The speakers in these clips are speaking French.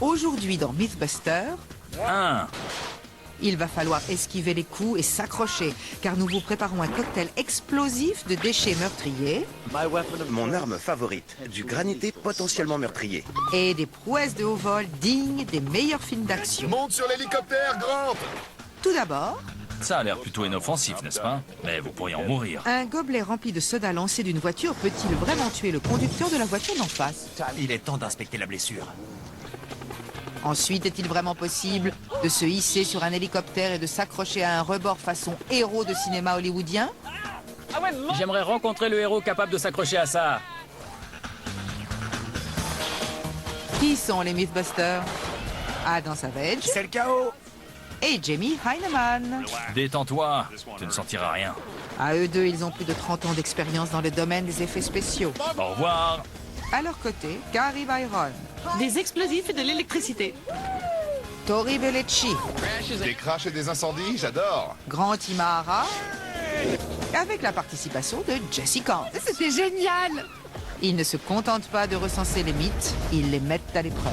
Aujourd'hui dans Mythbuster, il va falloir esquiver les coups et s'accrocher, car nous vous préparons un cocktail explosif de déchets meurtriers Mon arme favorite, du granité potentiellement meurtrier. et des prouesses de haut vol dignes des meilleurs films d'action. Monte sur l'hélicoptère, Grant! Tout d'abord, Ça a l'air plutôt inoffensif, n'est-ce pas? Mais vous pourriez en mourir. un gobelet rempli de soda lancé d'une voiture peut-il vraiment tuer le conducteur de la voiture d'en face? Il est temps d'inspecter la blessure. Ensuite, est-il vraiment possible de se hisser sur un hélicoptère et de s'accrocher à un rebord façon héros de cinéma hollywoodien? J'aimerais rencontrer le héros capable de s'accrocher à ça. Qui sont les Mythbusters? Adam Savage C'est le chaos. et Jamie Heineman. Détends-toi, tu ne sentiras rien. À eux deux, ils ont plus de 30 ans d'expérience dans le domaine des effets spéciaux. Au revoir. À leur côté, Gary Byron, Des explosifs et de l'électricité. Tori Bellecci, Des crashs et des incendies, j'adore! Grant Imahara, avec la participation de Jesse Camp. C'était génial! Ils ne se contentent pas de recenser les mythes, ils les mettent à l'épreuve.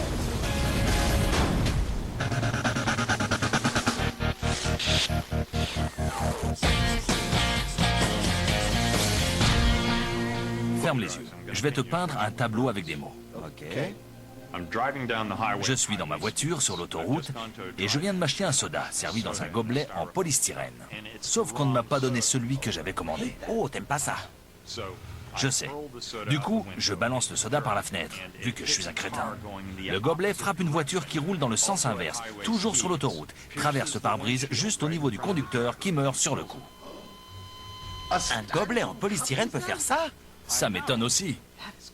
Ferme les yeux. Je vais te peindre un tableau avec des mots. Ok. Je suis dans ma voiture sur l'autoroute et je viens de m'acheter un soda servi dans un gobelet en polystyrène. Sauf qu'on ne m'a pas donné celui que j'avais commandé. Oh, t'aimes pas ça? Je sais. Du coup, je balance le soda par la fenêtre, vu que je suis un crétin. Le gobelet frappe une voiture qui roule dans le sens inverse, toujours sur l'autoroute, traverse le pare-brise juste au niveau du conducteur qui meurt sur le coup. Un gobelet en polystyrène peut faire ça? Ça m'étonne aussi.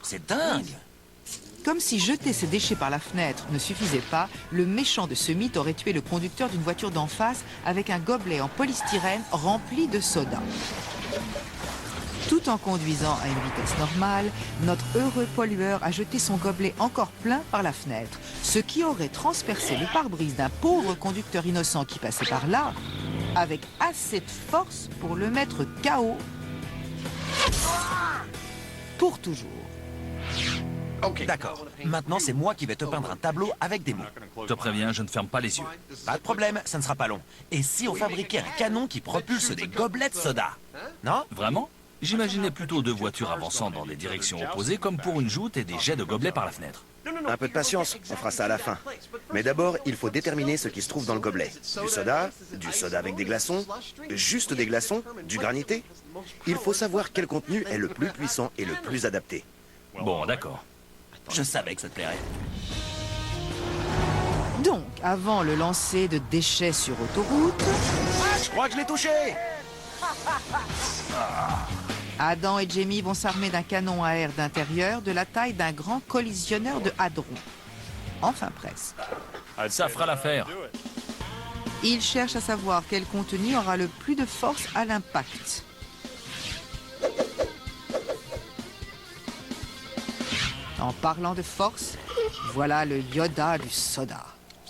C'est dingue. Comme si jeter ces déchets par la fenêtre ne suffisait pas, le méchant de ce mythe aurait tué le conducteur d'une voiture d'en face avec un gobelet en polystyrène rempli de soda. Tout en conduisant à une vitesse normale, notre heureux pollueur a jeté son gobelet encore plein par la fenêtre, ce qui aurait transpercé le pare-brise d'un pauvre conducteur innocent qui passait par là, avec assez de force pour le mettre KO pour toujours. D'accord. Maintenant, c'est moi qui vais te peindre un tableau avec des mots. Je te préviens, je ne ferme pas les yeux. Pas de problème, ça ne sera pas long. Et si on fabriquait un canon qui propulse des gobelets de soda? Non? Vraiment? J'imaginais plutôt deux voitures avançant dans des directions opposées comme pour une joute et des jets de gobelets par la fenêtre. Un peu de patience, on fera ça à la fin. Mais d'abord, il faut déterminer ce qui se trouve dans le gobelet. Du soda avec des glaçons, juste des glaçons, du granité. Il faut savoir quel contenu est le plus puissant et le plus adapté. Bon, d'accord. Je savais que ça te plairait. Donc, avant le lancer de déchets sur autoroute, Je crois que je l'ai touché! Adam et Jamie vont s'armer d'un canon à air d'intérieur de la taille d'un grand collisionneur de hadrons. Enfin presque. Ça fera l'affaire. Ils cherchent à savoir quel contenu aura le plus de force à l'impact. En parlant de force, voilà le Yoda du soda.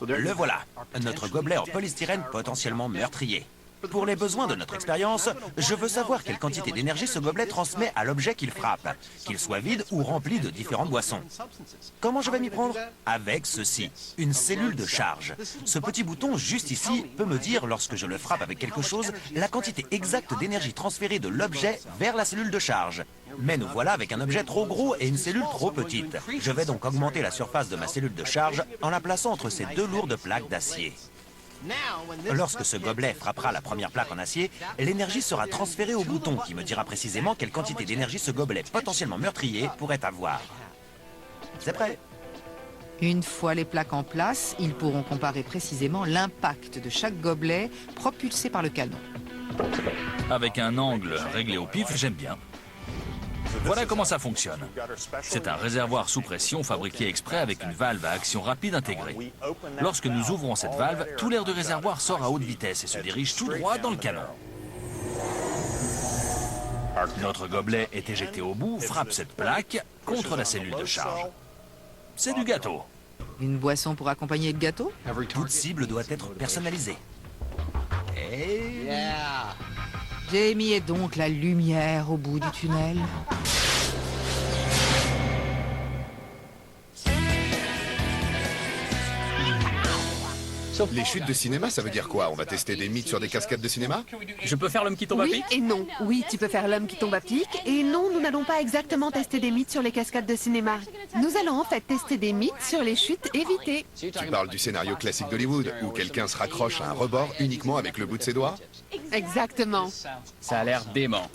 Le voilà, notre gobelet en polystyrène potentiellement meurtrier. Pour les besoins de notre expérience, je veux savoir quelle quantité d'énergie ce gobelet transmet à l'objet qu'il frappe, qu'il soit vide ou rempli de différentes boissons. Comment je vais m'y prendre? Avec ceci, une cellule de charge. Ce petit bouton juste ici peut me dire, lorsque je le frappe avec quelque chose, la quantité exacte d'énergie transférée de l'objet vers la cellule de charge. Mais nous voilà avec un objet trop gros et une cellule trop petite. Je vais donc augmenter la surface de ma cellule de charge en la plaçant entre ces deux lourdes plaques d'acier. Lorsque ce gobelet frappera la première plaque en acier, l'énergie sera transférée au bouton qui me dira précisément quelle quantité d'énergie ce gobelet potentiellement meurtrier pourrait avoir. C'est prêt? Une fois les plaques en place, ils pourront comparer précisément l'impact de chaque gobelet propulsé par le canon. Avec un angle réglé au pif, j'aime bien. Voilà comment ça fonctionne. C'est un réservoir sous pression fabriqué exprès avec une valve à action rapide intégrée. Lorsque nous ouvrons cette valve, tout l'air du réservoir sort à haute vitesse et se dirige tout droit dans le canon. Notre gobelet est éjecté au bout, frappe cette plaque contre la cellule de charge. C'est du gâteau. Une boisson pour accompagner le gâteau? Toute cible doit être personnalisée. Et... Jamie est donc la lumière au bout du tunnel. Les chutes de cinéma, ça veut dire quoi? On va tester des mythes sur des cascades de cinéma? Je peux faire l'homme qui tombe à Oui pic? et non. Oui, tu peux faire l'homme qui tombe à pic. Et non, nous n'allons pas exactement tester des mythes sur les cascades de cinéma. Nous allons en fait tester des mythes sur les chutes évitées. Tu parles du scénario classique d'Hollywood, où quelqu'un se raccroche à un rebord uniquement avec le bout de ses doigts? Exactement. Ça a l'air dément.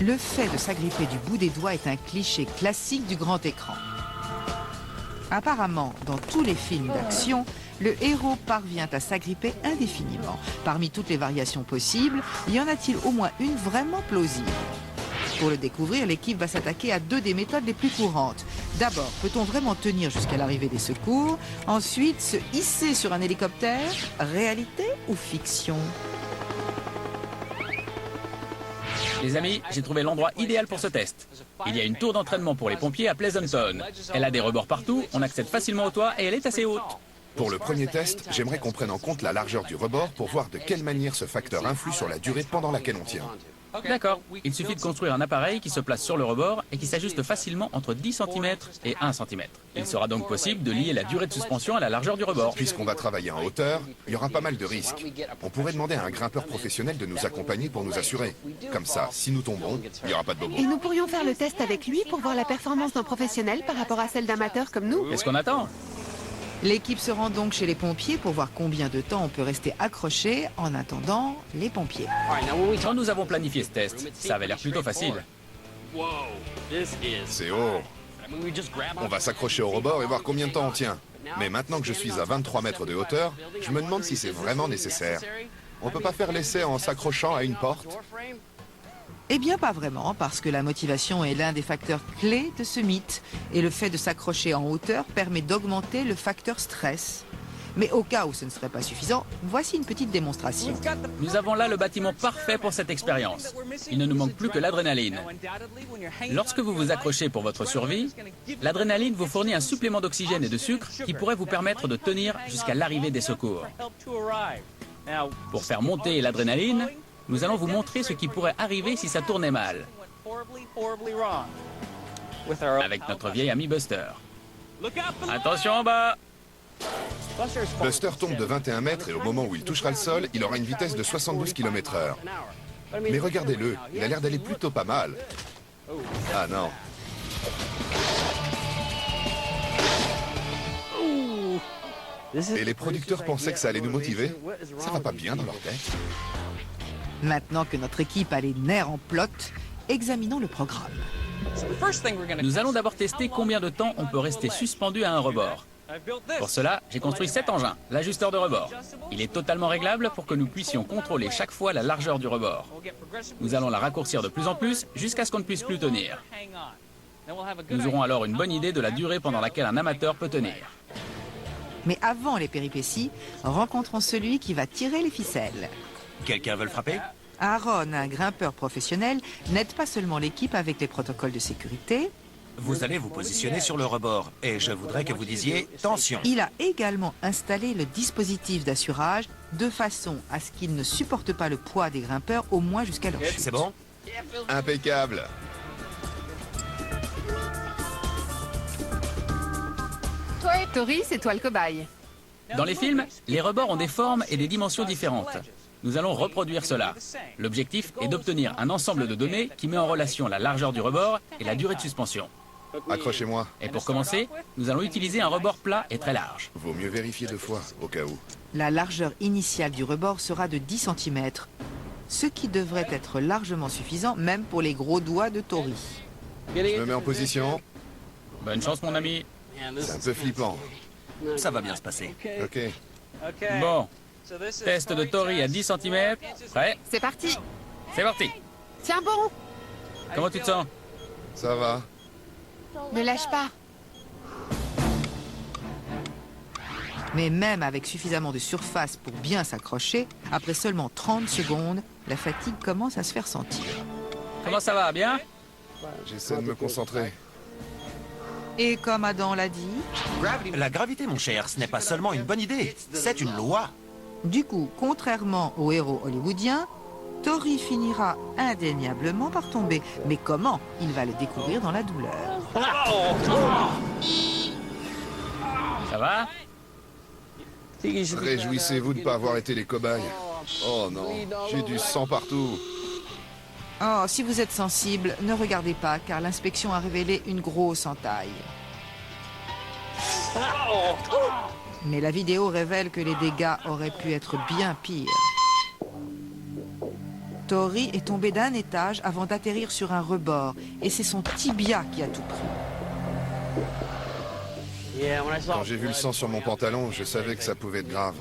Le fait de s'agripper du bout des doigts est un cliché classique du grand écran. Apparemment, dans tous les films d'action, le héros parvient à s'agripper indéfiniment. Parmi toutes les variations possibles, y en a-t-il au moins une vraiment plausible? Pour le découvrir, l'équipe va s'attaquer à deux des méthodes les plus courantes. D'abord, peut-on vraiment tenir jusqu'à l'arrivée des secours? Ensuite, se hisser sur un hélicoptère? Réalité ou fiction? Les amis, j'ai trouvé l'endroit idéal pour ce test. Il y a une tour d'entraînement pour les pompiers à Pleasanton. Elle a des rebords partout, on accède facilement au toit et elle est assez haute. Pour le premier test, j'aimerais qu'on prenne en compte la largeur du rebord pour voir de quelle manière ce facteur influe sur la durée pendant laquelle on tient. D'accord, il suffit de construire un appareil qui se place sur le rebord et qui s'ajuste facilement entre 10 cm et 1 cm. Il sera donc possible de lier la durée de suspension à la largeur du rebord. Puisqu'on va travailler en hauteur, il y aura pas mal de risques. On pourrait demander à un grimpeur professionnel de nous accompagner pour nous assurer. Comme ça, si nous tombons, il n'y aura pas de bobo. Et nous pourrions faire le test avec lui pour voir la performance d'un professionnel par rapport à celle d'amateurs comme nous. Qu'est-ce qu'on attend? L'équipe se rend donc chez les pompiers pour voir combien de temps on peut rester accroché en attendant les pompiers. Quand nous avons planifié ce test, ça avait l'air plutôt facile. C'est haut. On va s'accrocher au rebord et voir combien de temps on tient. Mais maintenant que je suis à 23 mètres de hauteur, je me demande si c'est vraiment nécessaire. On peut pas faire l'essai en s'accrochant à une porte? Eh bien, pas vraiment, parce que la motivation est l'un des facteurs clés de ce mythe. Et le fait de s'accrocher en hauteur permet d'augmenter le facteur stress. Mais au cas où ce ne serait pas suffisant, voici une petite démonstration. Nous avons là le bâtiment parfait pour cette expérience. Il ne nous manque plus que l'adrénaline. Lorsque vous vous accrochez pour votre survie, l'adrénaline vous fournit un supplément d'oxygène et de sucre qui pourrait vous permettre de tenir jusqu'à l'arrivée des secours. Pour faire monter l'adrénaline, nous allons vous montrer ce qui pourrait arriver si ça tournait mal. Avec notre vieil ami Buster. Attention en bas! Buster tombe de 21 mètres et au moment où il touchera le sol, il aura une vitesse de 72 km/h. Mais regardez-le, il a l'air d'aller plutôt pas mal. Ah non. Et les producteurs pensaient que ça allait nous motiver? Ça va pas bien dans leur tête. Maintenant que notre équipe a les nerfs en plot, examinons le programme. Nous allons d'abord tester combien de temps on peut rester suspendu à un rebord. Pour cela, j'ai construit cet engin, l'ajusteur de rebord. Il est totalement réglable pour que nous puissions contrôler chaque fois la largeur du rebord. Nous allons la raccourcir de plus en plus jusqu'à ce qu'on ne puisse plus tenir. Nous aurons alors une bonne idée de la durée pendant laquelle un amateur peut tenir. Mais avant les péripéties, rencontrons celui qui va tirer les ficelles. Quelqu'un veut le frapper? Aaron, un grimpeur professionnel, n'aide pas seulement l'équipe avec les protocoles de sécurité, Vous allez vous positionner sur le rebord et je voudrais que vous disiez « Tension ». il a également installé le dispositif d'assurage de façon à ce qu'il ne supporte pas le poids des grimpeurs au moins jusqu'à leur chute. C'est bon? Impeccable. Tori, c'est toi le cobaye. Dans les films, les rebords ont des formes et des dimensions différentes. Nous allons reproduire cela. L'objectif est d'obtenir un ensemble de données qui met en relation la largeur du rebord et la durée de suspension. Accrochez-moi. Et pour commencer, nous allons utiliser un rebord plat et très large. Vaut mieux vérifier 2 fois, au cas où. La largeur initiale du rebord sera de 10 cm, ce qui devrait être largement suffisant même pour les gros doigts de Tori. Je me mets en position. Bonne chance, mon ami. C'est un peu flippant. Ça va bien se passer. Ok. Bon, test de Tori à 10 cm. Prêt? C'est parti. C'est parti. Tiens bon. Comment tu te sens? Ça va. Ne lâche pas. Mais même avec suffisamment de surface pour bien s'accrocher, après seulement 30 secondes, la fatigue commence à se faire sentir. Comment ça va? Bien? J'essaie de me concentrer. Et comme Adam l'a dit, La gravité, mon cher, ce n'est pas seulement une bonne idée, c'est une loi. du coup, contrairement aux héros hollywoodiens, Tori finira indéniablement par tomber. Mais comment? Il va le découvrir dans la douleur. Ça va? Réjouissez-vous de ne pas avoir été les cobayes. Oh non, j'ai du sang partout. Oh, si vous êtes sensible, ne regardez pas, car l'inspection a révélé une grosse entaille. Mais la vidéo révèle que les dégâts auraient pu être bien pires. Tori est tombé d'un étage avant d'atterrir sur un rebord, et c'est son tibia qui a tout pris. Quand j'ai vu le sang sur mon pantalon, je savais que ça pouvait être grave.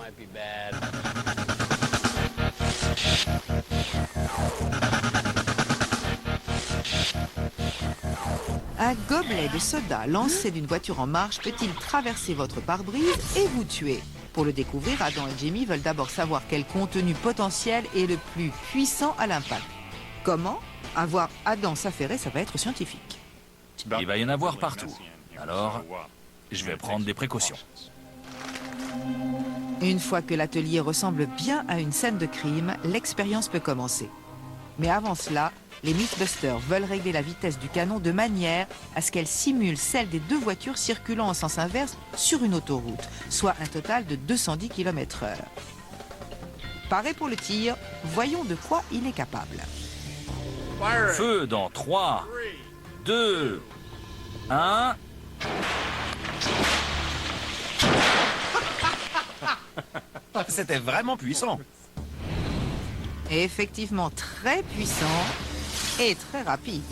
Un gobelet de soda lancé d'une voiture en marche peut-il traverser votre pare-brise et vous tuer? Pour le découvrir, Adam et Jamie veulent d'abord savoir quel contenu potentiel est le plus puissant à l'impact. Comment? À voir Adam s'affairer, ça va être scientifique. Il va y en avoir partout. Alors, je vais prendre des précautions. Une fois que l'atelier ressemble bien à une scène de crime, l'expérience peut commencer. Mais avant cela, les Mythbusters veulent régler la vitesse du canon de manière à ce qu'elle simule celle des deux voitures circulant en sens inverse sur une autoroute, soit un total de 210 km/h. Paré pour le tir, voyons de quoi il est capable. Feu dans 3, 2, 1... C'était vraiment puissant. Et effectivement très puissant et très rapide.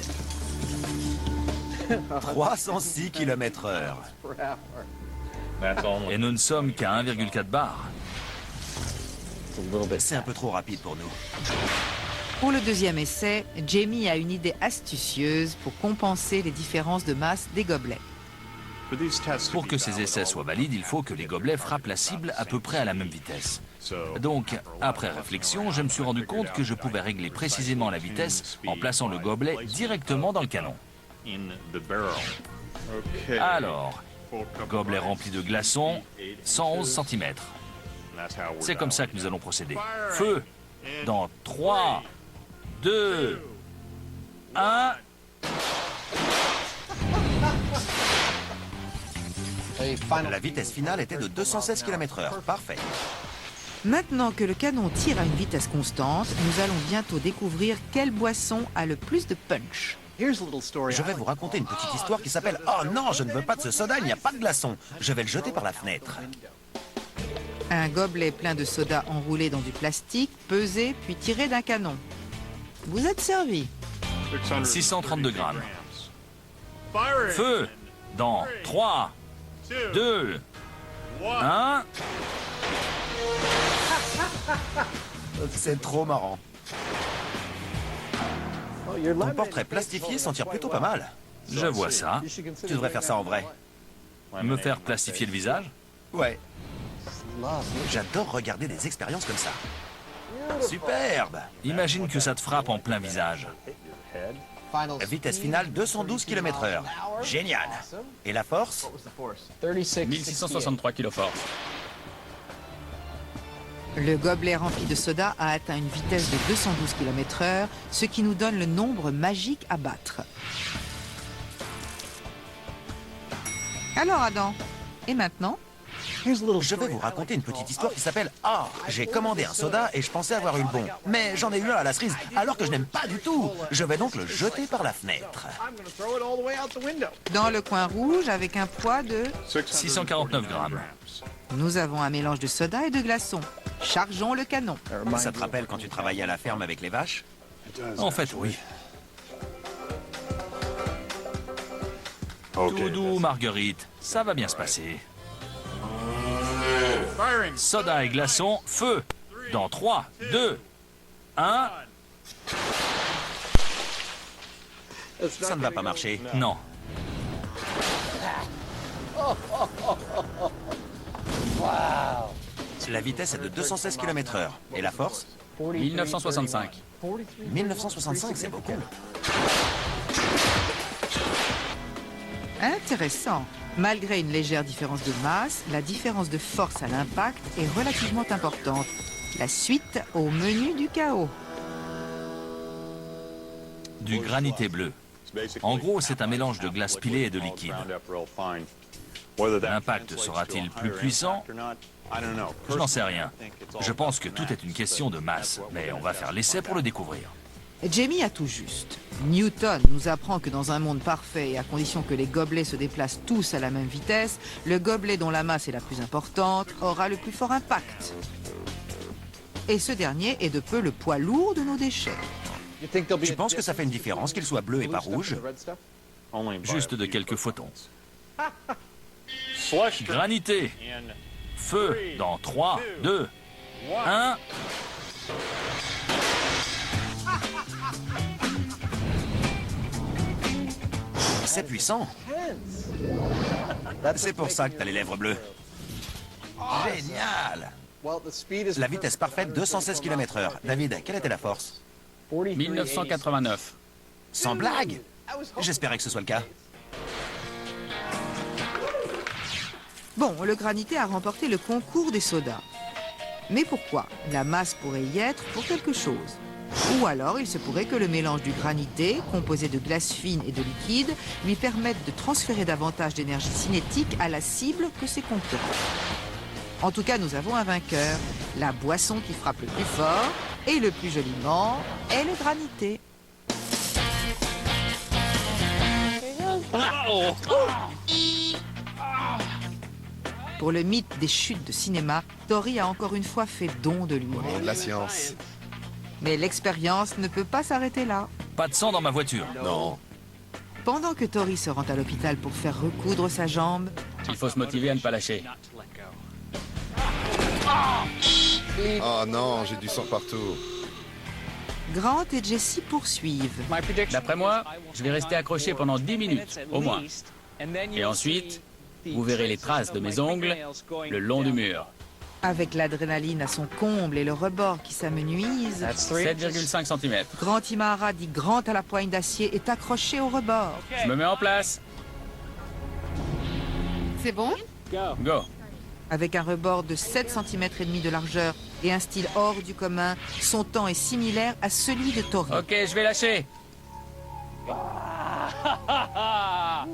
306 km/h. Et nous ne sommes qu'à 1,4 bar. C'est un peu trop rapide pour nous. Pour le deuxième essai, Jamie a une idée astucieuse pour compenser les différences de masse des gobelets. Pour que ces essais soient valides, il faut que les gobelets frappent la cible à peu près à la même vitesse. Donc, après réflexion, je me suis rendu compte que je pouvais régler précisément la vitesse en plaçant le gobelet directement dans le canon. Alors, gobelet rempli de glaçons, 111 cm. C'est comme ça que nous allons procéder. Feu dans 3, 2, 1... La vitesse finale était de 216 km/h. Parfait. Maintenant que le canon tire à une vitesse constante, nous allons bientôt découvrir quelle boisson a le plus de punch. Je vais vous raconter une petite histoire qui s'appelle « Oh non, je ne veux pas de ce soda, il n'y a pas de glaçon. Je vais le jeter par la fenêtre. » Un gobelet plein de soda enroulé dans du plastique, pesé, puis tiré d'un canon. Vous êtes servi. 632 grammes. Feu dans 3, 2, 1... C'est trop marrant. Ton portrait plastifié s'en tire plutôt pas mal. Je vois ça. Tu devrais faire ça en vrai. Me faire plastifier le visage? Ouais. J'adore regarder des expériences comme ça. Superbe. Imagine que ça te frappe en plein visage. Vitesse finale 212 km/h. Génial. Et la force? 1663 kF. Le gobelet rempli de soda a atteint une vitesse de 212 km/h, ce qui nous donne le nombre magique à battre. Alors Adam, et maintenant? Je vais vous raconter une petite histoire qui s'appelle « Ah, j'ai commandé un soda et je pensais avoir eu le bon. Mais j'en ai eu un à la cerise, alors que je n'aime pas du tout. Je vais donc le jeter par la fenêtre. » Dans le coin rouge, avec un poids de... 649 grammes. Nous avons un mélange de soda et de glaçons. Chargeons le canon. Ça te rappelle quand tu travaillais à la ferme avec les vaches? En fait, oui. Tout doux, Marguerite. Ça va bien se passer. Soda et glaçons, feu. Dans 3, 2, 1... Ça ne va pas marcher. Non. La vitesse est de 216 km/h. Et la force? 1965. 1965, c'est beaucoup. Intéressant. Malgré une légère différence de masse, la différence de force à l'impact est relativement importante. La suite au menu du chaos. Du granité bleu. En gros, c'est un mélange de glace pilée et de liquide. L'impact sera-t-il plus puissant? Je n'en sais rien. Je pense que tout est une question de masse, mais on va faire l'essai pour le découvrir. Jamie a tout juste. Newton nous apprend que dans un monde parfait et à condition que les gobelets se déplacent tous à la même vitesse, le gobelet dont la masse est la plus importante aura le plus fort impact. Et ce dernier est de peu le poids lourd de nos déchets. Tu penses que ça fait une différence qu'il soit bleu et pas rouge? Juste de quelques photons. Granité. Feu dans 3, 2, 1... C'est puissant. C'est pour ça que t'as les lèvres bleues. Génial! La vitesse parfaite, 216 km/h. David, quelle était la force? 1989. Sans blague? J'espérais que ce soit le cas. Bon, le granité a remporté le concours des sodas. Mais pourquoi? La masse pourrait y être pour quelque chose. Ou alors, il se pourrait que le mélange du granité, composé de glace fine et de liquide, lui permette de transférer davantage d'énergie cinétique à la cible que ses concurrents. En tout cas, nous avons un vainqueur. La boisson qui frappe le plus fort et le plus joliment est le granité. Pour le mythe des chutes de cinéma, Tori a encore une fois fait don de lui. Au nom de la science. Mais l'expérience ne peut pas s'arrêter là. Pas de sang dans ma voiture. Non. Pendant que Tori se rend à l'hôpital pour faire recoudre sa jambe, Il faut se motiver à ne pas lâcher. Oh non, j'ai du sang partout. Grant et Jessie poursuivent. D'après moi, je vais rester accroché pendant 10 minutes, au moins. Et ensuite, vous verrez les traces de mes ongles le long du mur. Avec l'adrénaline à son comble et le rebord qui s'amenuise, 7,5 cm. Grant Imahara dit Grant à la poigne d'acier est accroché au rebord. Je me mets en place. C'est bon? Go. Avec un rebord de 7 cm et demi de largeur et un style hors du commun, son temps est similaire à celui de Tori. Ok, je vais lâcher. 1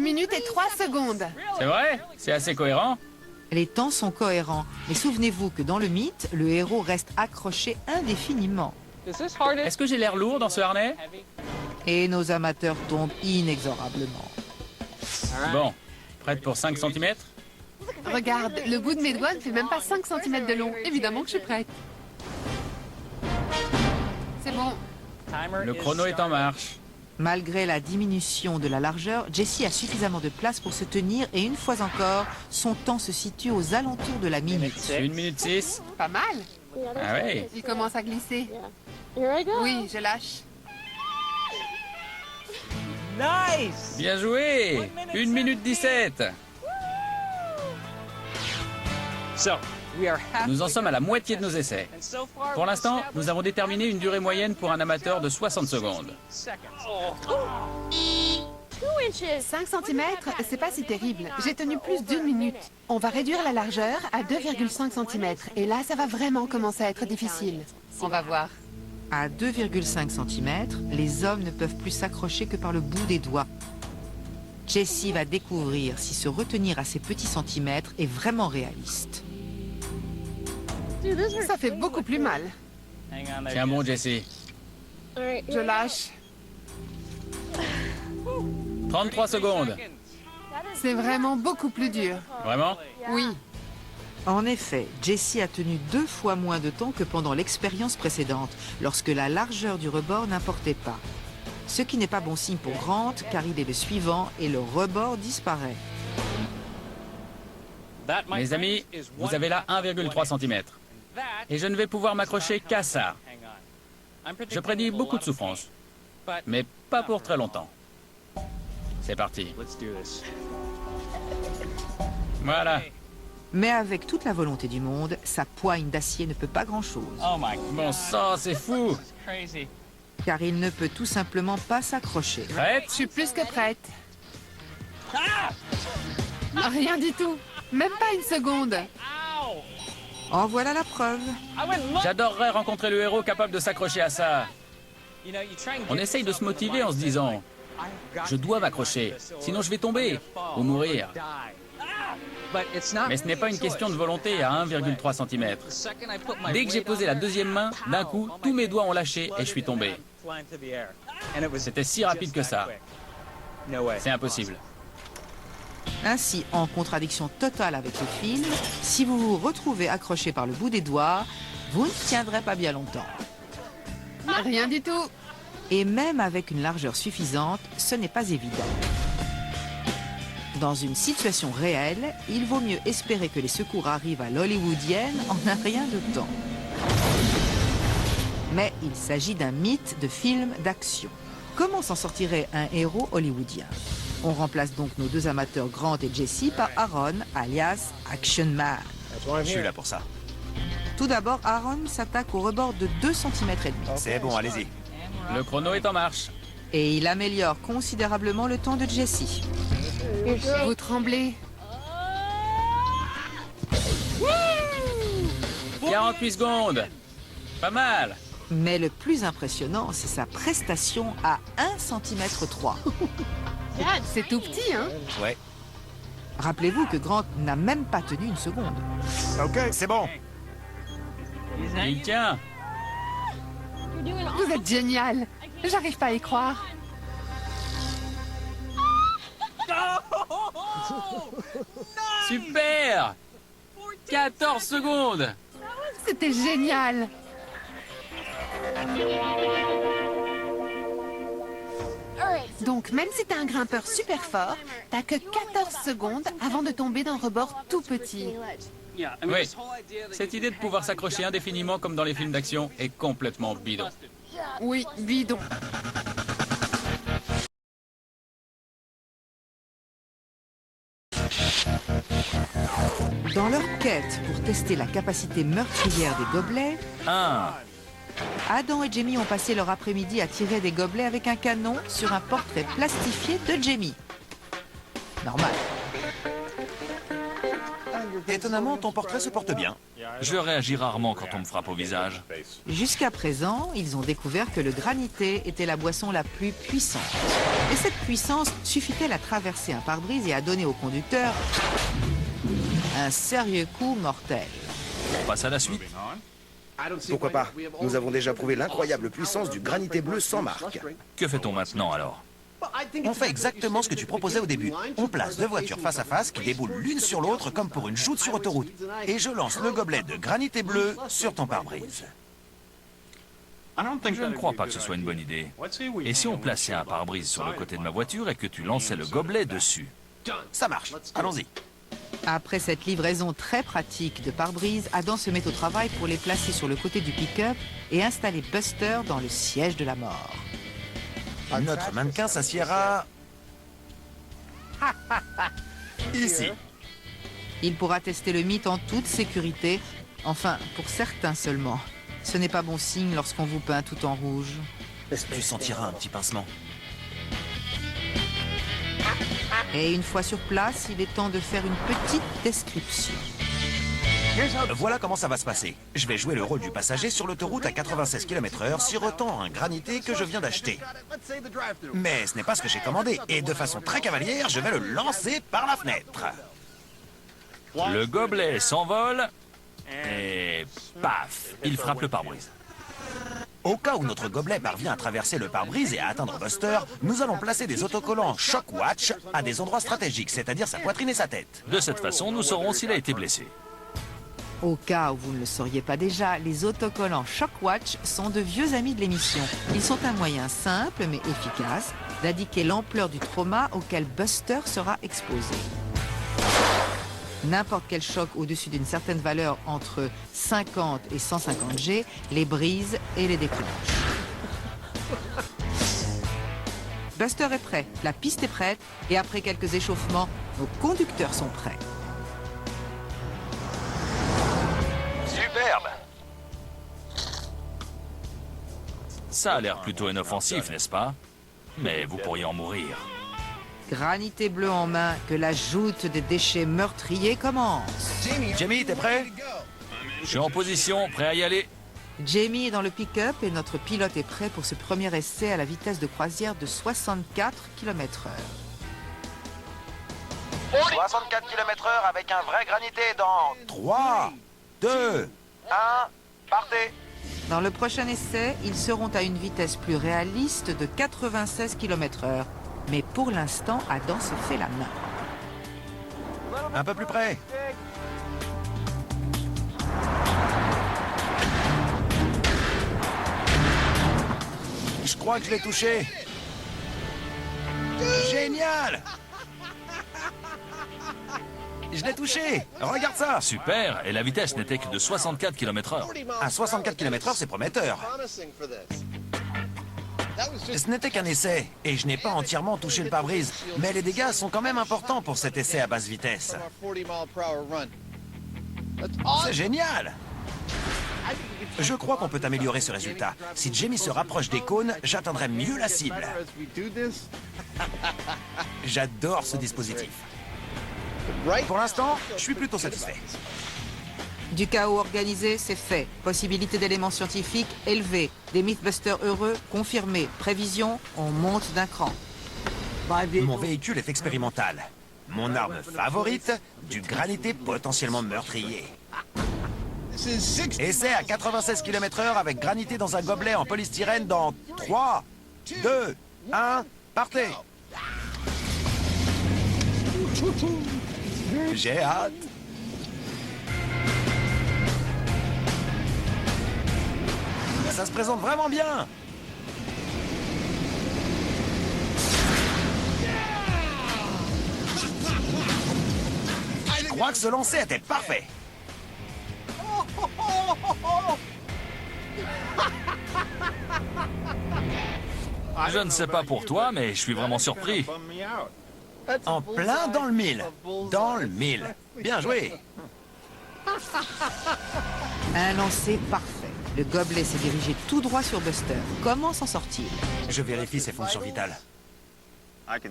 minute et 3 secondes. C'est vrai? C'est assez cohérent. Les temps sont cohérents, mais souvenez-vous que dans le mythe, le héros reste accroché indéfiniment. Est-ce que j'ai l'air lourd dans ce harnais? Et nos amateurs tombent inexorablement. Bon, prête pour 5 cm? Regarde, le bout de mes doigts ne fait même pas 5 cm de long. Évidemment que je suis prête. C'est bon. Le chrono est en marche. Malgré la diminution de la largeur, Jessie a suffisamment de place pour se tenir et une fois encore, son temps se situe aux alentours de la minute. 1 minute 6. Pas mal. Ah oui. Il commence à glisser. Oui, je lâche. Bien joué. 1 minute 17. Nous en sommes à la moitié de nos essais. Pour l'instant, nous avons déterminé une durée moyenne pour un amateur de 60 secondes. 5 cm, c'est pas si terrible. J'ai tenu plus d'1 minute. On va réduire la largeur à 2,5 cm. Et là, ça va vraiment commencer à être difficile. On va voir. À 2,5 cm, les hommes ne peuvent plus s'accrocher que par le bout des doigts. Jessie va découvrir si se retenir à ces petits centimètres est vraiment réaliste. Ça fait beaucoup plus mal. Tiens bon, Jessie. Je lâche. 33 secondes. C'est vraiment beaucoup plus dur. Vraiment? Oui. En effet, Jessie a tenu 2 fois moins de temps que pendant l'expérience précédente, lorsque la largeur du rebord n'importait pas. Ce qui n'est pas bon signe pour Grant, car il est le suivant et le rebord disparaît. Mes amis, vous avez là 1,3 cm. Et je ne vais pouvoir m'accrocher qu'à ça. Je prédis beaucoup de souffrance. Mais pas pour très longtemps. C'est parti. Voilà. Mais avec toute la volonté du monde, sa poigne d'acier ne peut pas grand-chose. Bon sang, c'est fou. Car il ne peut tout simplement pas s'accrocher. Prête? Je suis plus que prête. Rien du tout. Même pas une seconde. En voilà la preuve. J'adorerais rencontrer le héros capable de s'accrocher à ça. On essaye de se motiver en se disant « Je dois m'accrocher, sinon je vais tomber ou mourir. » Mais ce n'est pas une question de volonté à 1,3 cm. Dès que j'ai posé la deuxième main, d'un coup, tous mes doigts ont lâché et je suis tombé. C'était si rapide que ça. C'est impossible. Ainsi, en contradiction totale avec le film, si vous vous retrouvez accroché par le bout des doigts, vous ne tiendrez pas bien longtemps. Rien du tout. Et même avec une largeur suffisante, ce n'est pas évident. Dans une situation réelle, il vaut mieux espérer que les secours arrivent à l'hollywoodienne en un rien de temps. Mais il s'agit d'un mythe de film d'action. Comment s'en sortirait un héros hollywoodien? On remplace donc nos deux amateurs Grant et Jesse par Aaron, alias Action Man. Je suis là pour ça. Tout d'abord, Aaron s'attaque au rebord de 2,5 cm. C'est bon, allez-y. Le chrono est en marche. Et il améliore considérablement le temps de Jesse. Vous tremblez. 48 secondes. Pas mal. Mais le plus impressionnant, c'est sa prestation à 1,3 cm. C'est tout petit, hein? Ouais. Rappelez-vous que Grant n'a même pas tenu une seconde. Ok, c'est bon. Il tient. Vous êtes génial. J'arrive pas à y croire. Super. 14 secondes. C'était génial. Donc, même si t'es un grimpeur super fort, t'as que 14 secondes avant de tomber d'un rebord tout petit. Oui. Cette idée de pouvoir s'accrocher indéfiniment comme dans les films d'action est complètement bidon. Oui, bidon. Dans leur quête pour tester la capacité meurtrière des gobelets, Adam et Jamie ont passé leur après-midi à tirer des gobelets avec un canon sur un portrait plastifié de Jamie. Normal. Étonnamment, ton portrait se porte bien. Je réagis rarement quand on me frappe au visage. Jusqu'à présent, ils ont découvert que le granité était la boisson la plus puissante. Et cette puissance suffit-elle à traverser un pare-brise et à donner au conducteur un sérieux coup mortel? On passe à la suite. Pourquoi pas? Nous avons déjà prouvé l'incroyable puissance du granité bleu sans marque. Que fait-on maintenant alors? On fait exactement ce que tu proposais au début. On place deux voitures face à face qui déboulent l'une sur l'autre comme pour une joute sur autoroute. Et je lance le gobelet de granité bleu sur ton pare-brise. Je ne crois pas que ce soit une bonne idée. Et si on plaçait un pare-brise sur le côté de ma voiture et que tu lançais le gobelet dessus? Ça marche. Allons-y. Après cette livraison très pratique de pare-brise, Adam se met au travail pour les placer sur le côté du pick-up et installer Buster dans le siège de la mort. Notre mannequin s'assiera... ici. Il pourra tester le mythe en toute sécurité, enfin, pour certains seulement. Ce n'est pas bon signe lorsqu'on vous peint tout en rouge. Tu sentiras un petit pincement. Et une fois sur place, il est temps de faire une petite description. Voilà comment ça va se passer. Je vais jouer le rôle du passager sur l'autoroute à 96 km/h, sirotant un granité que je viens d'acheter. Mais ce n'est pas ce que j'ai commandé, et de façon très cavalière, je vais le lancer par la fenêtre. Le gobelet s'envole et paf, il frappe le pare-brise. Au cas où notre gobelet parvient à traverser le pare-brise et à atteindre Buster, nous allons placer des autocollants Shockwatch à des endroits stratégiques, c'est-à-dire sa poitrine et sa tête. De cette façon, nous saurons s'il a été blessé. Au cas où vous ne le sauriez pas déjà, les autocollants Shockwatch sont de vieux amis de l'émission. Ils sont un moyen simple mais efficace d'indiquer l'ampleur du trauma auquel Buster sera exposé. N'importe quel choc au-dessus d'une certaine valeur entre 50 et 150 G les brise et les déclenche. Buster est prêt, la piste est prête et après quelques échauffements, nos conducteurs sont prêts. Superbe! Ça a l'air plutôt inoffensif, n'est-ce pas? Mais vous pourriez en mourir. Granité bleu en main, que la joute des déchets meurtriers commence. Jamie, t'es prêt? Je suis en position, prêt à y aller. Jamie est dans le pick-up et notre pilote est prêt pour ce premier essai à la vitesse de croisière de 64 km/h. 64 km/h avec un vrai granité dans 3, 2, 1, partez. Dans le prochain essai, ils seront à une vitesse plus réaliste de 96 km/h. Mais pour l'instant, Adam se fait la main. Un peu plus près. Je crois que je l'ai touché. Génial! Je l'ai touché! Regarde ça! Super, et la vitesse n'était que de 64 km/h. À 64 km/h, c'est prometteur. Ce n'était qu'un essai, et je n'ai pas entièrement touché le pare-brise. Mais les dégâts sont quand même importants pour cet essai à basse vitesse. C'est génial! Je crois qu'on peut améliorer ce résultat. Si Jamie se rapproche des cônes, j'atteindrai mieux la cible. J'adore ce dispositif. Pour l'instant, je suis plutôt satisfait. Du chaos organisé, c'est fait. Possibilité d'éléments scientifiques élevée. Des Mythbusters heureux confirmés. Prévision, on monte d'un cran. Mon véhicule est expérimental. Mon arme favorite, du granité potentiellement meurtrier. Essai à 96 km/h avec granité dans un gobelet en polystyrène dans 3, 2, 1, partez! J'ai hâte. Ça se présente vraiment bien. Je crois que ce lancer était parfait. Je ne sais pas pour toi, mais je suis vraiment surpris. En plein dans le mille. Dans le mille. Bien joué. Un lancer parfait. Le gobelet s'est dirigé tout droit sur Buster. Comment s'en sort-il? Je vérifie ses fonctions vitales.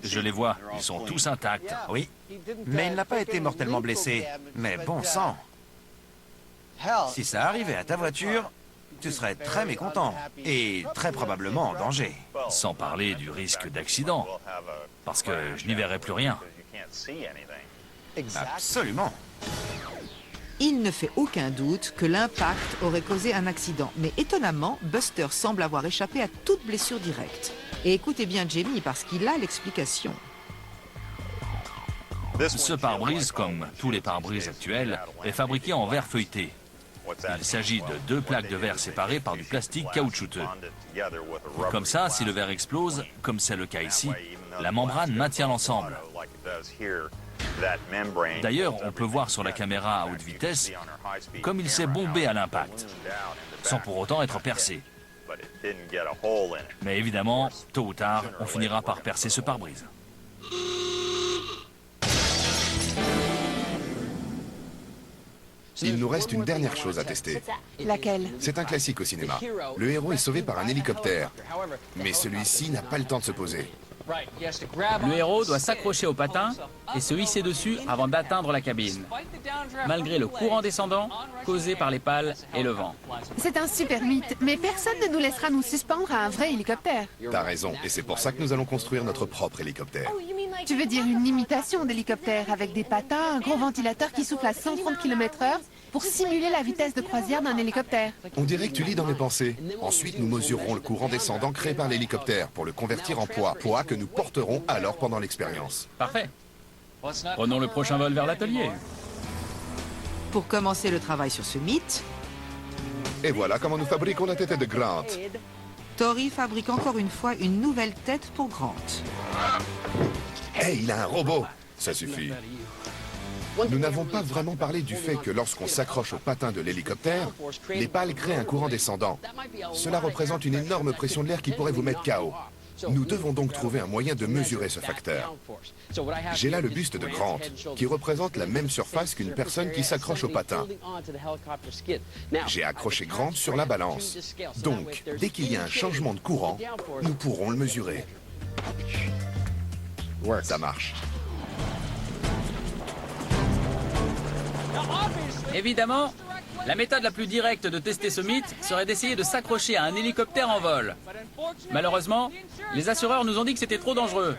Je les vois, ils sont tous intacts. Oui, mais il n'a pas été mortellement blessé. Mais bon sang. Si ça arrivait à ta voiture, tu serais très mécontent. Et très probablement en danger. Sans parler du risque d'accident. Parce que je n'y verrai plus rien. Absolument. Il ne fait aucun doute que l'impact aurait causé un accident. Mais étonnamment, Buster semble avoir échappé à toute blessure directe. Et écoutez bien Jamie, parce qu'il a l'explication. Ce pare-brise, comme tous les pare-brises actuels, est fabriqué en verre feuilleté. Il s'agit de 2 plaques de verre séparées par du plastique caoutchouteux. Comme ça, si le verre explose, comme c'est le cas ici, la membrane maintient l'ensemble. D'ailleurs, on peut voir sur la caméra à haute vitesse comme il s'est bombé à l'impact, sans pour autant être percé. Mais évidemment, tôt ou tard, on finira par percer ce pare-brise. Il nous reste une dernière chose à tester. Laquelle? C'est un classique au cinéma. Le héros est sauvé par un hélicoptère. Mais celui-ci n'a pas le temps de se poser. Le héros doit s'accrocher au patin et se hisser dessus avant d'atteindre la cabine, malgré le courant descendant causé par les pales et le vent. C'est un super mythe, mais personne ne nous laissera nous suspendre à un vrai hélicoptère. T'as raison, et c'est pour ça que nous allons construire notre propre hélicoptère. Tu veux dire une imitation d'hélicoptère avec des patins, un gros ventilateur qui souffle à 130 km/h pour simuler la vitesse de croisière d'un hélicoptère. On dirait que tu lis dans mes pensées. Ensuite, nous mesurerons le courant descendant créé par l'hélicoptère pour le convertir en poids. Poids que nous porterons alors pendant l'expérience. Parfait. Prenons le prochain vol vers l'atelier. Pour commencer le travail sur ce mythe, Et voilà comment nous fabriquons la tête de Grant. Tori fabrique encore une fois une nouvelle tête pour Grant. Hey, il a un robot! Ça suffit. Nous n'avons pas vraiment parlé du fait que lorsqu'on s'accroche au patin de l'hélicoptère, les pales créent un courant descendant. Cela représente une énorme pression de l'air qui pourrait vous mettre KO. Nous devons donc trouver un moyen de mesurer ce facteur. J'ai là le buste de Grant, qui représente la même surface qu'une personne qui s'accroche au patin. J'ai accroché Grant sur la balance. Donc, dès qu'il y a un changement de courant, nous pourrons le mesurer. Ça marche. Évidemment, la méthode la plus directe de tester ce mythe serait d'essayer de s'accrocher à un hélicoptère en vol. Malheureusement, les assureurs nous ont dit que c'était trop dangereux.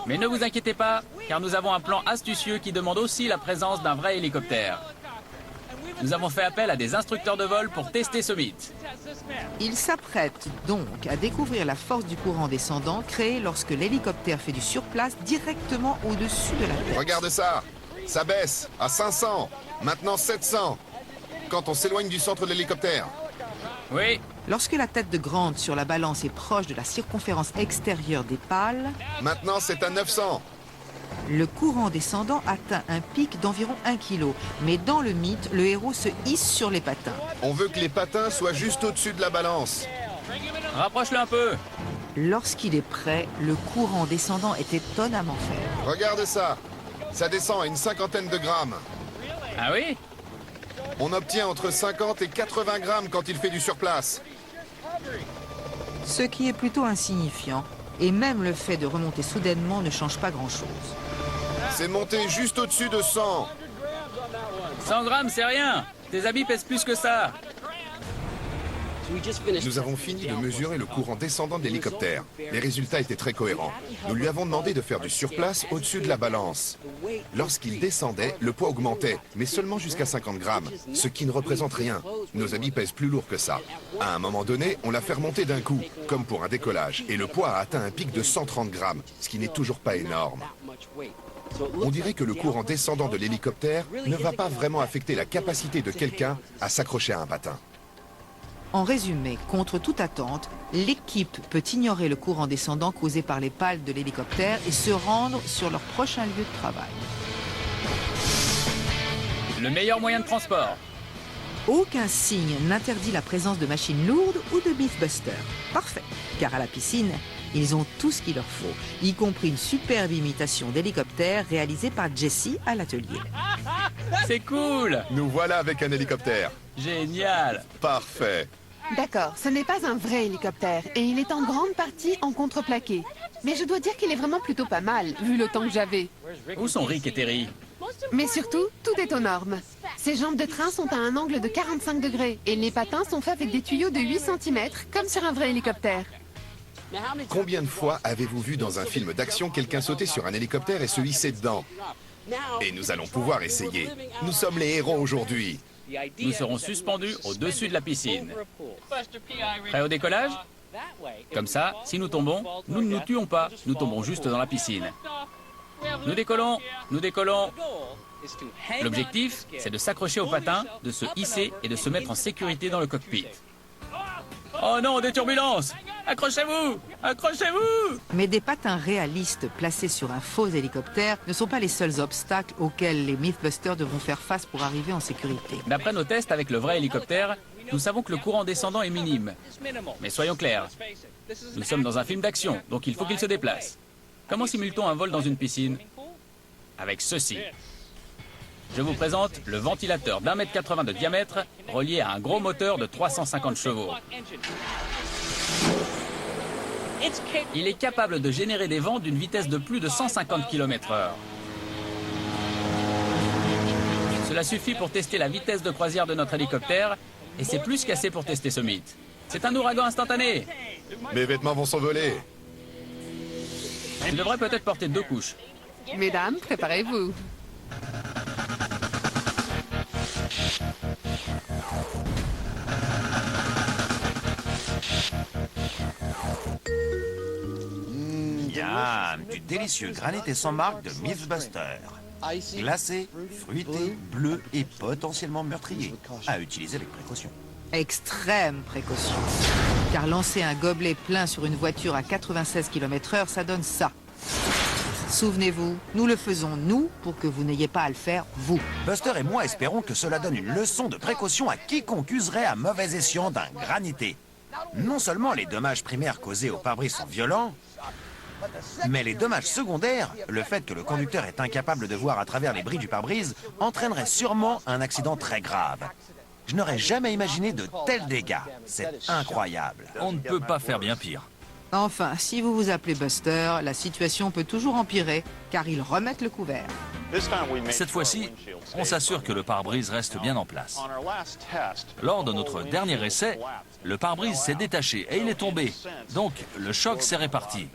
Mais ne vous inquiétez pas, car nous avons un plan astucieux qui demande aussi la présence d'un vrai hélicoptère. Nous avons fait appel à des instructeurs de vol pour tester ce mythe. Il s'apprête donc à découvrir la force du courant descendant créé lorsque l'hélicoptère fait du surplace directement au-dessus de la tête. Regarde ça. Ça baisse à 500. Maintenant 700. Quand on s'éloigne du centre de l'hélicoptère. Oui, Lorsque la tête de Grant sur la balance est proche de la circonférence extérieure des pales, Maintenant c'est à 900. le courant descendant atteint un pic d'environ 1 kg. Mais dans le mythe, le héros se hisse sur les patins. On veut que les patins soient juste au-dessus de la balance. rapproche-le un peu. Lorsqu'il est prêt, le courant descendant est étonnamment faible. Regarde ça. Ça descend à une 50aine de grammes. Ah oui? On obtient entre 50 et 80 grammes quand il fait du surplace. Ce qui est plutôt insignifiant. Et même le fait de remonter soudainement ne change pas grand-chose. C'est monté juste au-dessus de 100. 100 grammes, c'est rien. Tes habits pèsent plus que ça. Nous avons fini de mesurer le courant descendant de l'hélicoptère. Les résultats étaient très cohérents. Nous lui avons demandé de faire du surplace au-dessus de la balance. Lorsqu'il descendait, le poids augmentait, mais seulement jusqu'à 50 grammes, ce qui ne représente rien. Nos habits pèsent plus lourd que ça. À un moment donné, on l'a fait remonter d'un coup, comme pour un décollage, et le poids a atteint un pic de 130 grammes, ce qui n'est toujours pas énorme. On dirait que le courant descendant de l'hélicoptère ne va pas vraiment affecter la capacité de quelqu'un à s'accrocher à un patin. En résumé, contre toute attente, l'équipe peut ignorer le courant descendant causé par les pales de l'hélicoptère et se rendre sur leur prochain lieu de travail. Le meilleur moyen de transport. Aucun signe n'interdit la présence de machines lourdes ou de Mythbusters. Parfait, car à la piscine, ils ont tout ce qu'il leur faut, y compris une superbe imitation d'hélicoptère réalisée par Jessie à l'atelier. C'est cool. Nous voilà avec un hélicoptère. Génial. Parfait. D'accord, ce n'est pas un vrai hélicoptère et il est en grande partie en contreplaqué. Mais je dois dire qu'il est vraiment plutôt pas mal, vu le temps que j'avais. Où sont Rick et Terry? Mais surtout, tout est aux normes. Ces jambes de train sont à un angle de 45 degrés et les patins sont faits avec des tuyaux de 8 cm, comme sur un vrai hélicoptère. Combien de fois avez-vous vu dans un film d'action quelqu'un sauter sur un hélicoptère et se hisser dedans? Et nous allons pouvoir essayer. Nous sommes les héros aujourd'hui. Nous serons suspendus au-dessus de la piscine. Prêt au décollage? Comme ça, si nous tombons, nous ne nous tuons pas. Nous tombons juste dans la piscine. Nous décollons, nous décollons. L'objectif, c'est de s'accrocher au patin, de se hisser et de se mettre en sécurité dans le cockpit. Oh non, des turbulences! Accrochez-vous! Accrochez-vous! Mais des patins réalistes placés sur un faux hélicoptère ne sont pas les seuls obstacles auxquels les Mythbusters devront faire face pour arriver en sécurité. D'après nos tests avec le vrai hélicoptère, nous savons que le courant descendant est minime. Mais soyons clairs, nous sommes dans un film d'action, donc il faut qu'il se déplace. Comment simule-t-on un vol dans une piscine? Avec ceci. Je vous présente le ventilateur d'1,80 m de diamètre relié à un gros moteur de 350 chevaux. Il est capable de générer des vents d'une vitesse de plus de 150 km/h. Cela suffit pour tester la vitesse de croisière de notre hélicoptère et c'est plus qu'assez pour tester ce mythe. C'est un ouragan instantané. Mes vêtements vont s'envoler. Tu devrais peut-être porter 2 couches. Mesdames, préparez-vous. Miam, du délicieux granité sans marque de Mythbuster. Glacé, fruité, bleu et potentiellement meurtrier. À utiliser avec précaution. Extrême précaution. Car lancer un gobelet plein sur une voiture à 96 km/h, ça donne ça. Souvenez-vous, nous le faisons nous pour que vous n'ayez pas à le faire vous. Buster et moi espérons que cela donne une leçon de précaution à quiconque userait à mauvais escient d'un granité. Non seulement les dommages primaires causés au pare-brise sont violents, mais les dommages secondaires, le fait que le conducteur est incapable de voir à travers les bris du pare-brise, entraînerait sûrement un accident très grave. Je n'aurais jamais imaginé de tels dégâts. C'est incroyable. On ne peut pas faire bien pire. Enfin, si vous vous appelez Buster, la situation peut toujours empirer, car ils remettent le couvert. Cette fois-ci, on s'assure que le pare-brise reste bien en place. Lors de notre dernier essai, le pare-brise s'est détaché et il est tombé. Donc, le choc s'est réparti.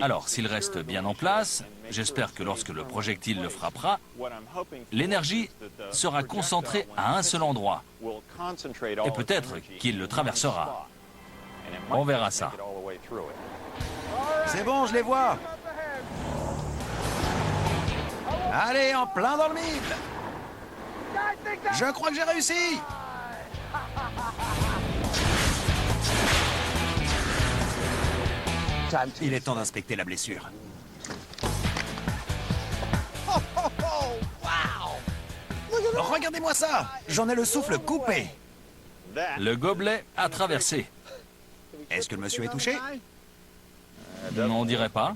Alors, s'il reste bien en place, j'espère que lorsque le projectile le frappera, l'énergie sera concentrée à un seul endroit. Et peut-être qu'il le traversera. On verra ça. C'est bon, je les vois. Allez, en plein dans le mille. Je crois que j'ai réussi. Il est temps d'inspecter la blessure. Regardez-moi ça! J'en ai le souffle coupé. Le gobelet a traversé. Est-ce que le monsieur est touché? On dirait pas.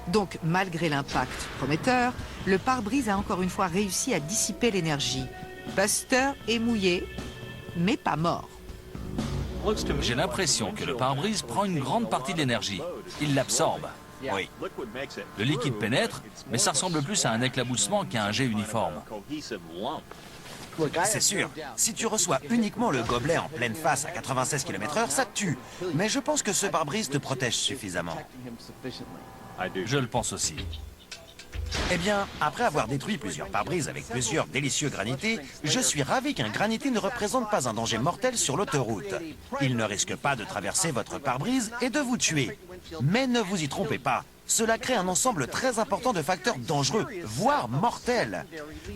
Donc, malgré l'impact prometteur, le pare-brise a encore une fois réussi à dissiper l'énergie. Buster est mouillé, mais pas mort. J'ai l'impression que le pare-brise prend une grande partie de l'énergie. Il l'absorbe. Oui. Le liquide pénètre, mais ça ressemble plus à un éclaboussement qu'à un jet uniforme. C'est sûr. Si tu reçois uniquement le gobelet en pleine face à 96 km/h, ça te tue. Mais je pense que ce pare-brise te protège suffisamment. Je le pense aussi. Eh bien, après avoir détruit plusieurs pare-brises avec plusieurs délicieux granités, je suis ravi qu'un granité ne représente pas un danger mortel sur l'autoroute. Il ne risque pas de traverser votre pare-brise et de vous tuer. Mais ne vous y trompez pas, cela crée un ensemble très important de facteurs dangereux, voire mortels.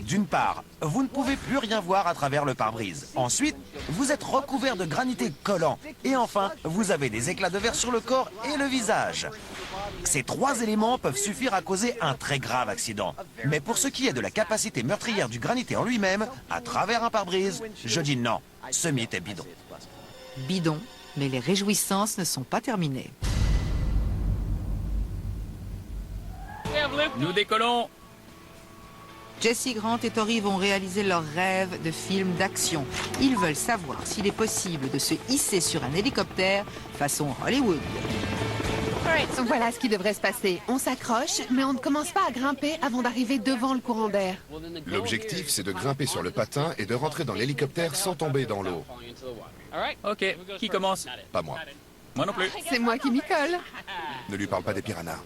D'une part, vous ne pouvez plus rien voir à travers le pare-brise. Ensuite, vous êtes recouvert de granités collants. Et enfin, vous avez des éclats de verre sur le corps et le visage. Ces trois éléments peuvent suffire à causer un très grave accident. Mais pour ce qui est de la capacité meurtrière du granité en lui-même, à travers un pare-brise, je dis non. Ce mythe est bidon. Bidon, mais les réjouissances ne sont pas terminées. Nous décollons. Jesse Grant et Tori vont réaliser leur rêve de film d'action. Ils veulent savoir s'il est possible de se hisser sur un hélicoptère façon Hollywood. Voilà ce qui devrait se passer. On s'accroche, mais on ne commence pas à grimper avant d'arriver devant le courant d'air. L'objectif, c'est de grimper sur le patin et de rentrer dans l'hélicoptère sans tomber dans l'eau. Ok, qui commence? Pas moi. Moi non plus. C'est moi qui m'y colle. Ne lui parle pas des piranhas.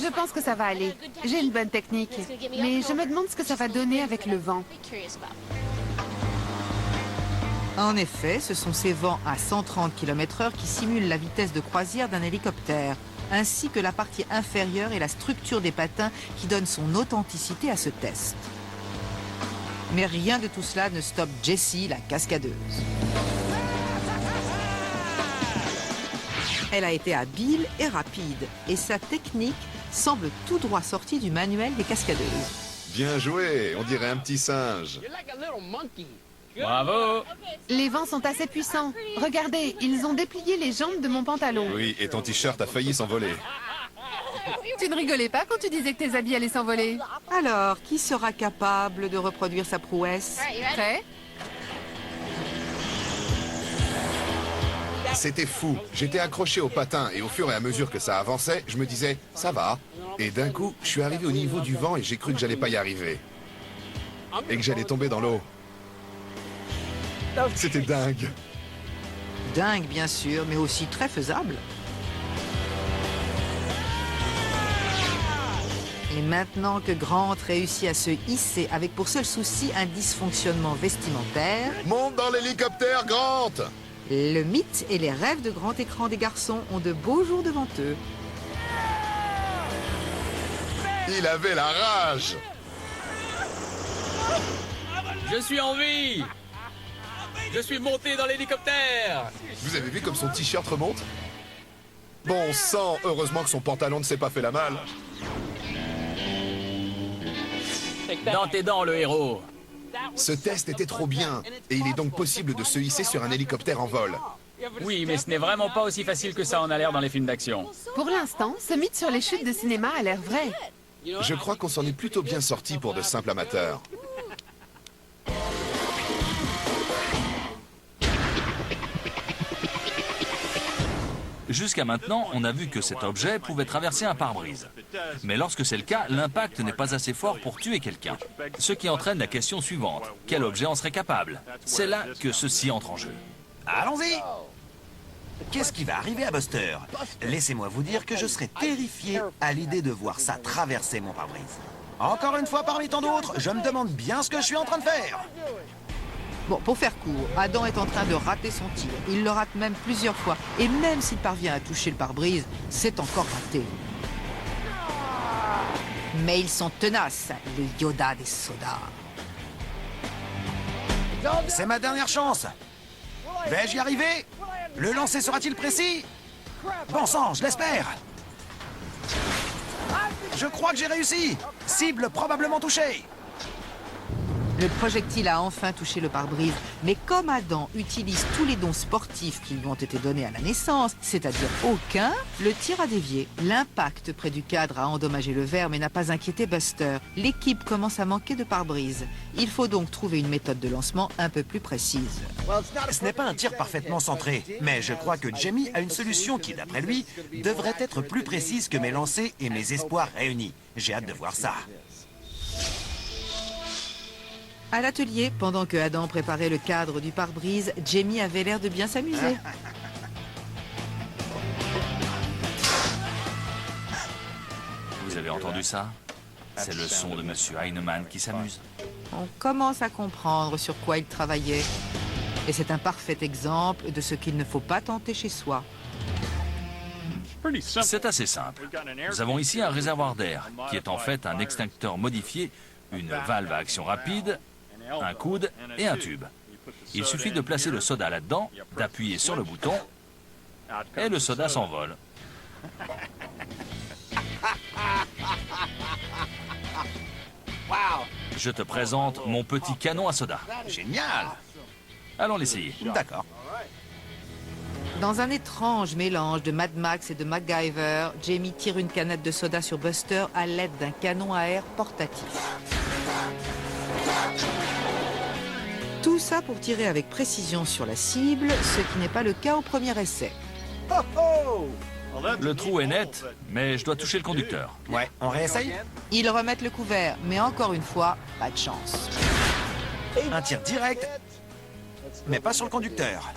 Je pense que ça va aller. J'ai une bonne technique. Mais je me demande ce que ça va donner avec le vent. En effet, ce sont ces vents à 130 km/h qui simulent la vitesse de croisière d'un hélicoptère, ainsi que la partie inférieure et la structure des patins qui donnent son authenticité à ce test. Mais rien de tout cela ne stoppe Jessie, la cascadeuse. Elle a été habile et rapide, et sa technique semble tout droit sortie du manuel des cascadeuses. Bien joué, on dirait un petit singe. Bravo. Les vents sont assez puissants. Regardez, ils ont déplié les jambes de mon pantalon. Oui, et ton t-shirt a failli s'envoler. Tu ne rigolais pas quand tu disais que tes habits allaient s'envoler? Alors, qui sera capable de reproduire sa prouesse? Prêt? C'était fou. J'étais accroché au patin et au fur et à mesure que ça avançait, je me disais, ça va. Et d'un coup, je suis arrivé au niveau du vent et j'ai cru que j'allais pas y arriver. Et que j'allais tomber dans l'eau. C'était dingue. Dingue, bien sûr, mais aussi très faisable. Et maintenant que Grant réussit à se hisser avec pour seul souci un dysfonctionnement vestimentaire, Monte dans l'hélicoptère, Grant! le mythe et les rêves de grand écran des garçons ont de beaux jours devant eux. Il avait la rage! Je suis en vie. Je suis monté dans l'hélicoptère. Vous avez vu comme son t-shirt remonte? Bon sang, heureusement que son pantalon ne s'est pas fait la malle. Dans tes dents, le héros. Ce test était trop bien, et il est donc possible de se hisser sur un hélicoptère en vol. Oui, mais ce n'est vraiment pas aussi facile que ça en a l'air dans les films d'action. Pour l'instant, ce mythe sur les chutes de cinéma a l'air vrai. Je crois qu'on s'en est plutôt bien sorti pour de simples amateurs. Jusqu'à maintenant, on a vu que cet objet pouvait traverser un pare-brise. Mais lorsque c'est le cas, l'impact n'est pas assez fort pour tuer quelqu'un. Ce qui entraîne la question suivante. Quel objet en serait capable? C'est là que ceci entre en jeu. Allons-y! Qu'est-ce qui va arriver à Buster? Laissez-moi vous dire que je serais terrifié à l'idée de voir ça traverser mon pare-brise. Encore une fois parmi tant d'autres, je me demande bien ce que je suis en train de faire. Bon, pour faire court, Adam est en train de rater son tir. Il le rate même plusieurs fois. Et même s'il parvient à toucher le pare-brise, c'est encore raté. Mais ils sont tenaces, les Yoda des sodas. C'est ma dernière chance. Vais-je y arriver? Le lancer sera-t-il précis? Bon sang, je l'espère. Je crois que j'ai réussi. Cible probablement touchée. Le projectile a enfin touché le pare-brise, mais comme Adam utilise tous les dons sportifs qui lui ont été donnés à la naissance, c'est-à-dire aucun, le tir a dévié. L'impact près du cadre a endommagé le verre, mais n'a pas inquiété Buster. L'équipe commence à manquer de pare-brise. Il faut donc trouver une méthode de lancement un peu plus précise. Ce n'est pas un tir parfaitement centré, mais je crois que Jamie a une solution qui, d'après lui, devrait être plus précise que mes lancers et mes espoirs réunis. J'ai hâte de voir ça. À l'atelier, pendant que Adam préparait le cadre du pare-brise, Jamie avait l'air de bien s'amuser. Vous avez entendu ça? C'est le son de Monsieur Heinemann qui s'amuse. On commence à comprendre sur quoi il travaillait. Et c'est un parfait exemple de ce qu'il ne faut pas tenter chez soi. C'est assez simple. Nous avons ici un réservoir d'air, qui est en fait un extincteur modifié, une valve à action rapide, un coude et un tube. Il suffit de placer le soda là-dedans, d'appuyer sur le bouton, et le soda s'envole. Je te présente mon petit canon à soda. Génial! Allons l'essayer. D'accord. Dans un étrange mélange de Mad Max et de MacGyver, Jamie tire une canette de soda sur Buster à l'aide d'un canon à air portatif. Tout ça pour tirer avec précision sur la cible, ce qui n'est pas le cas au premier essai. Le trou est net, mais je dois toucher le conducteur. Ouais, on réessaye? Ils remettent le couvert, mais encore une fois, pas de chance. Un tir direct, mais pas sur le conducteur.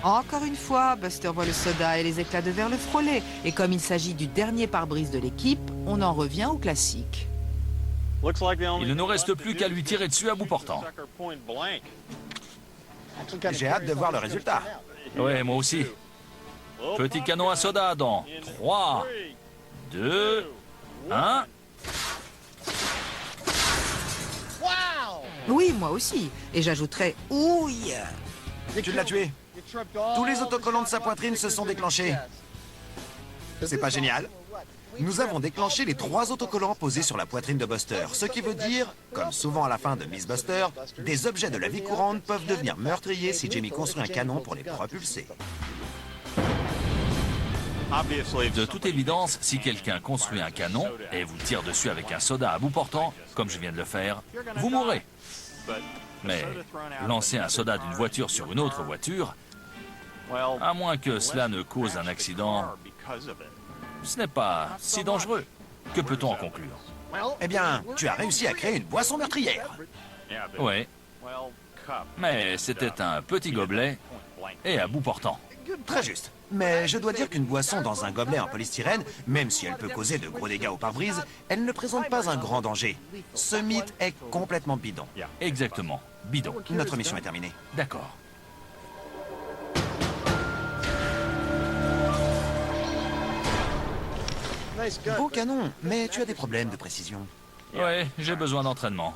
Encore une fois, Buster voit le soda et les éclats de verre le frôler. Et comme il s'agit du dernier pare-brise de l'équipe, on en revient au classique. Il ne nous reste plus qu'à lui tirer dessus à bout portant. J'ai hâte de voir le résultat. Ouais, moi aussi. Petit canon à soda dans 3, 2, 1... Oui, moi aussi. Et j'ajouterais ouille. Tu l'as tué. Tous les autocollants de sa poitrine se sont déclenchés. C'est pas génial? Nous avons déclenché les 3 autocollants posés sur la poitrine de Buster, ce qui veut dire, comme souvent à la fin de Miss Buster, des objets de la vie courante peuvent devenir meurtriers si Jamie construit un canon pour les propulser. De toute évidence, si quelqu'un construit un canon et vous tire dessus avec un soda à bout portant, comme je viens de le faire, vous mourrez. Mais lancer un soda d'une voiture sur une autre voiture, à moins que cela ne cause un accident, ce n'est pas si dangereux. Que peut-on en conclure? Eh bien, tu as réussi à créer une boisson meurtrière. Oui. Mais c'était un petit gobelet et à bout portant. Très juste. Mais je dois dire qu'une boisson dans un gobelet en polystyrène, même si elle peut causer de gros dégâts au pare-brise, elle ne présente pas un grand danger. Ce mythe est complètement bidon. Exactement. Bidon. Notre mission est terminée. D'accord. Beau canon, mais tu as des problèmes de précision. Ouais, j'ai besoin d'entraînement.